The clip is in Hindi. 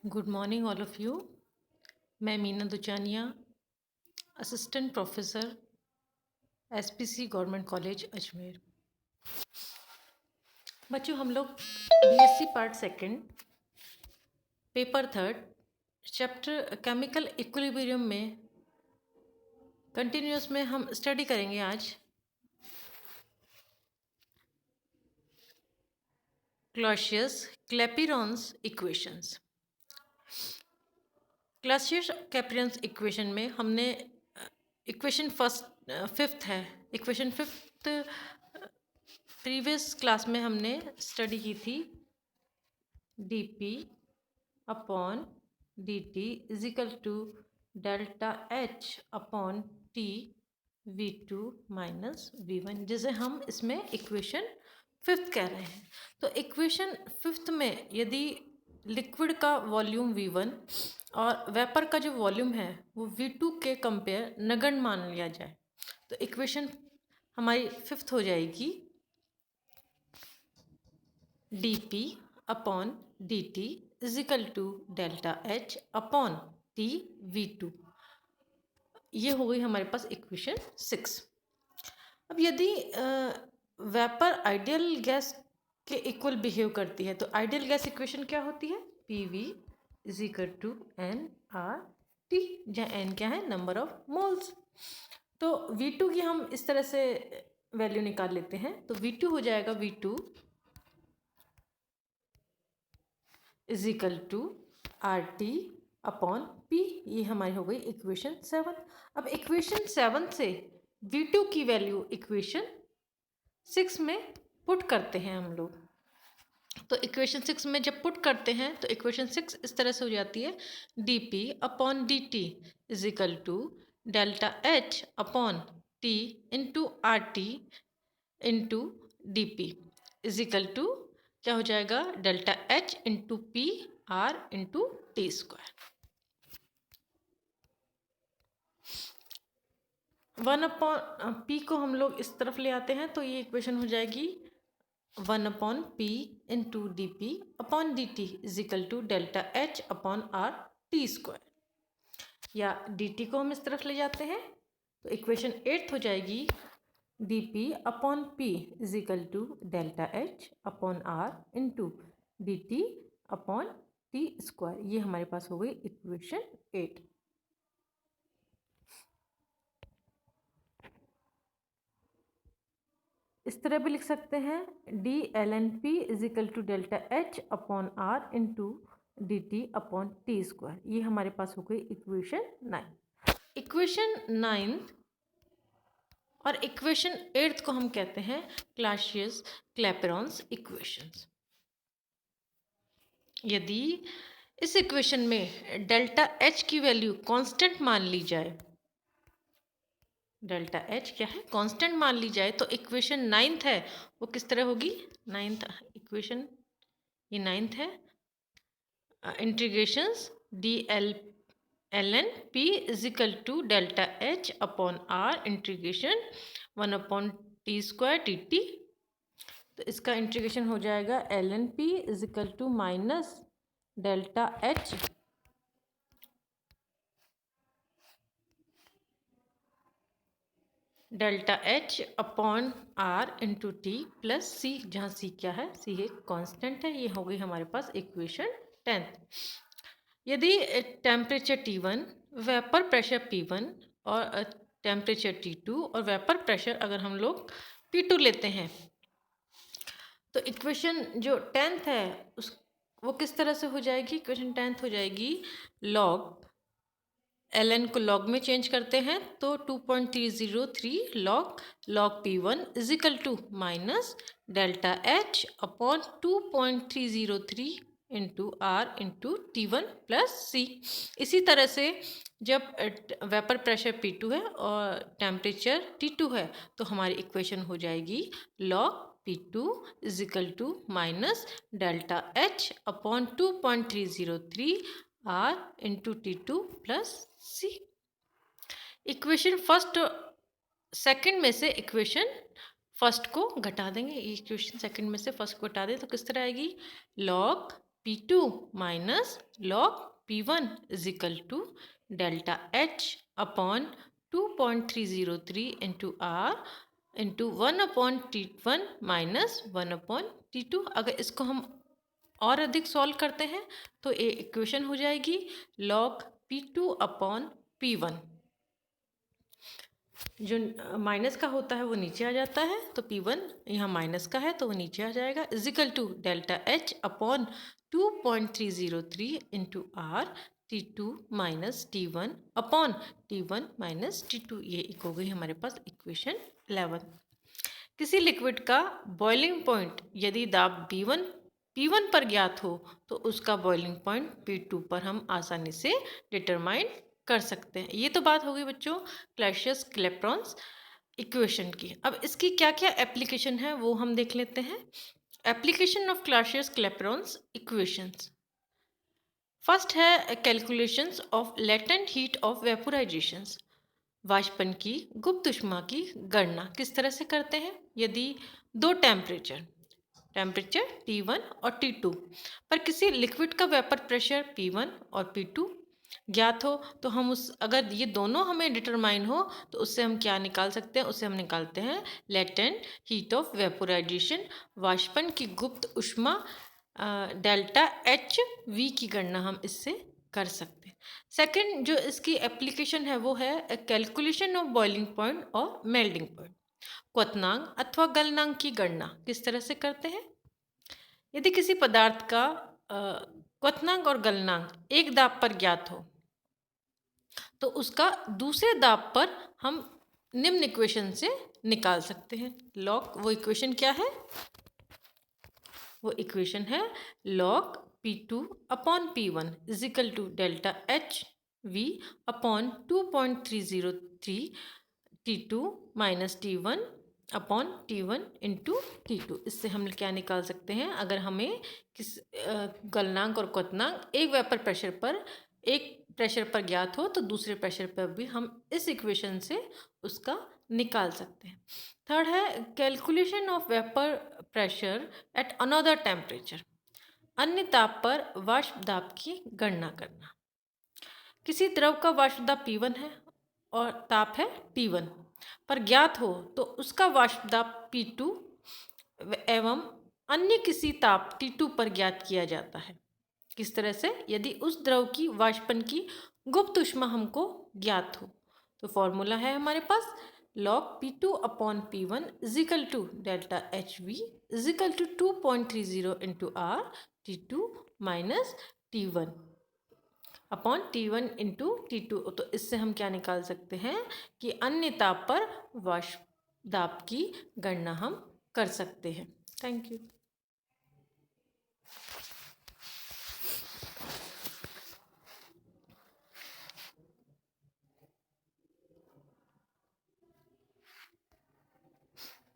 Good morning all of you. मैं Meena Duchania, assistant professor, SPC government college Ajmer. बच्चों, हम लोग BSc part second, paper third, chapter chemical equilibrium में कंटिन्यूस में हम स्टडी करेंगे आज क्लॉसियस-क्लैपेरॉन्स इक्वेशंस। क्लॉसियस-क्लैपेरॉन्स इक्वेशन में हमने इक्वेशन फिफ्थ है। इक्वेशन फिफ्थ प्रीवियस क्लास में हमने स्टडी की थी। dp upon dt is equal to delta H upon T v2 minus v1, जिसे हम इसमें इक्वेशन फिफ्थ कह रहे हैं। तो इक्वेशन फिफ्थ में यदि लिक्विड का वॉल्यूम v1 और वेपर का जो वॉल्यूम है वो v2 के कंपेयर नगण्य मान लिया जाए, तो इक्वेशन हमारी फिफ्थ हो जाएगी dp upon dt is equal to delta H upon T v2। ये हो गई हमारे पास इक्वेशन 6। अब यदि वेपर आइडियल गैस के इक्वल बिहेव करती है तो आइडियल गैस इक्वेशन क्या होती है? PV is equal to NRT, जहाँ N क्या है? Number of moles. तो V2 की हम इस तरह से वैल्यू निकाल लेते हैं, तो V2 हो जाएगा V2 is equal to RT upon P। ये हमारी हो गई इक्वेशन 7। अब इक्वेशन 7 से V2 की वैल्यू इक्वेशन 6 में पुट करते हैं हम लोग। तो इक्वेशन 6 में जब पुट करते हैं तो इक्वेशन 6 इस तरह से हो जाती है dp upon dt is equal to delta H upon T into R T into D P is equal to क्या हो जाएगा? Delta H into P R into T square. 1 upon P को हम लोग इस तरफ ले आते हैं तो ये इक्वेशन हो जाएगी 1 upon P into D P upon D T is equal to delta H upon R T square. या डी टी को हम इस तरफ ले जाते हैं तो इक्वेशन 8 हो जाएगी D P upon P is equal to delta H upon R into D T upon T square. ये हमारे पास हो गई इक्वेशन 8। इस तरह भी लिख सकते हैं D L N P is equal to delta H upon R into D T upon T square. ये हमारे पास हो गई इक्वेशन 9। इक्वेशन 9 और इक्वेशन 8 को हम कहते हैं क्लॉसियस-क्लैपेरॉन्स इक्वेशंस। यदि इस इक्वेशन में डेल्टा एच की वैल्यू कांस्टेंट मान ली जाए, डेल्टा एच क्या है? कांस्टेंट मान ली जाए, तो इक्वेशन 9th है वो किस तरह होगी? 9th इक्वेशन, ये 9th है, integrations D L N P is equal to delta H upon R integration 1 upon T square T T. तो इसका इंटीग्रेशन हो जाएगा L N P is equal to minus delta H delta H upon R into T plus C, जहाँ सी क्या है? सी एक कांस्टेंट है। ये हो गई हमारे पास इक्वेशन 10। यदि temperature T1, vapour pressure P1 और टेम्परेचर T2 और वेपर प्रेशर अगर हम लोग P2 लेते हैं तो इक्वेशन जो 10th है उस वो किस तरह से हो जाएगी? इक्वेशन 10th हो जाएगी लॉग एल एन को लॉग में चेंज करते हैं तो 2.303 log P1 is equal to minus delta H upon 2.303 into R into T1 plus C. इसी तरह से जब वेपर प्रेशर P2 है और टेम्परेचर T2 है तो हमारी इक्वेशन हो जाएगी log P2 is equal to minus delta H upon 2.303 R into T2 plus C. Equation first second में से इक्वेशन फर्स्ट को घटा देंगे। इक्वेशन सेकंड में से फर्स्ट को घटा दें तो किस तरह आएगी? Log P2 minus log P1 is equal to delta H upon 2.303 into R into 1/T1 minus 1/T2। अगर इसको हम और अधिक सॉल्व करते हैं तो ये इक्वेशन हो जाएगी log P2 अपॉन P1। जो माइनस का होता है वो नीचे आ जाता है, तो P1 यहाँ माइनस का है तो वो नीचे आ जाएगा, is equal to delta H upon 2.303 into R T2 minus T1 upon T1 minus T2। ये एक हो गई हमारे पास इक्वेशन 11। किसी लिक्विड का बॉइलिंग पॉइंट यदि दाब P1 पर ज्ञात हो तो उसका बॉइलिंग पॉइंट P2 पर हम आसानी से डिटरमाइन कर सकते हैं। ये तो बात हो गई बच्चों क्लैसियस-क्लैपेरॉन इक्वेशन की। अब इसकी क्या क्या एप्लीकेशन है वो हम देख लेते हैं। Application of Clausius Clapeyron equations. First है calculations of latent heat of vaporisations. वाष्पन की गुप्त ऊष्मा की गणना किस तरह से करते हैं। यदि दो टेम्परेचर T1 और T2 पर किसी लिक्विड का वेपर प्रेशर P1 और P2 ज्ञात हो तो हम अगर ये दोनों हमें डिटरमाइन हो तो उससे हम क्या निकाल सकते हैं, उससे हम निकालते हैं लेटेंट हीट ऑफ वेपोराइजेशन, वाष्पन की गुप्त ऊष्मा डेल्टा HV की गणना हम इससे कर सकते हैं। सेकंड जो इसकी एप्लीकेशन है वो है कैलकुलेशन ऑफ बॉइलिंग पॉइंट और मेल्टिंग पॉइंट। क्वथनांक अथवा गलनांक की गणना किस तरह से करते हैं। यदि किसी पदार्थ का क्वथनांक और गलनांक एक दाब पर ज्ञात हो तो उसका दूसरे दाब पर हम निम्न इक्वेशन से निकाल सकते हैं। लॉग वो इक्वेशन क्या है, वो इक्वेशन है log P2 upon P1 is equal to delta HV upon 2.303 T2 minus T1 upon T1 into T2। इससे हम क्या निकाल सकते हैं, अगर हमें किस गलनांक और क्वथनांक एक वेपर प्रेशर पर ज्ञात हो तो दूसरे प्रेशर पर भी हम इस इक्वेशन से उसका निकाल सकते हैं। थर्ड है calculation of vapour pressure at another temperature. अन्य ताप पर वाष्प दाब की गणना करना। किसी द्रव का वाष्प दाब P1 है और ताप है T1 पर ज्ञात हो तो उसका वाष्प दाब P2 एवं अन्य किसी ताप T2 पर ज्ञात किया जाता है। किस तरह से, यदि उस द्रव की वाष्पन की गुप्त ऊष्मा हमको ज्ञात हो तो फॉर्मूला है हमारे पास log P2 upon P1 is equal to delta HV is equal to 2.30 into R T2 minus T1 upon T1 into T2। तो इससे हम क्या निकाल सकते हैं कि अन्य ताप पर वाष्प दाब की गणना हम कर सकते हैं। Thank you.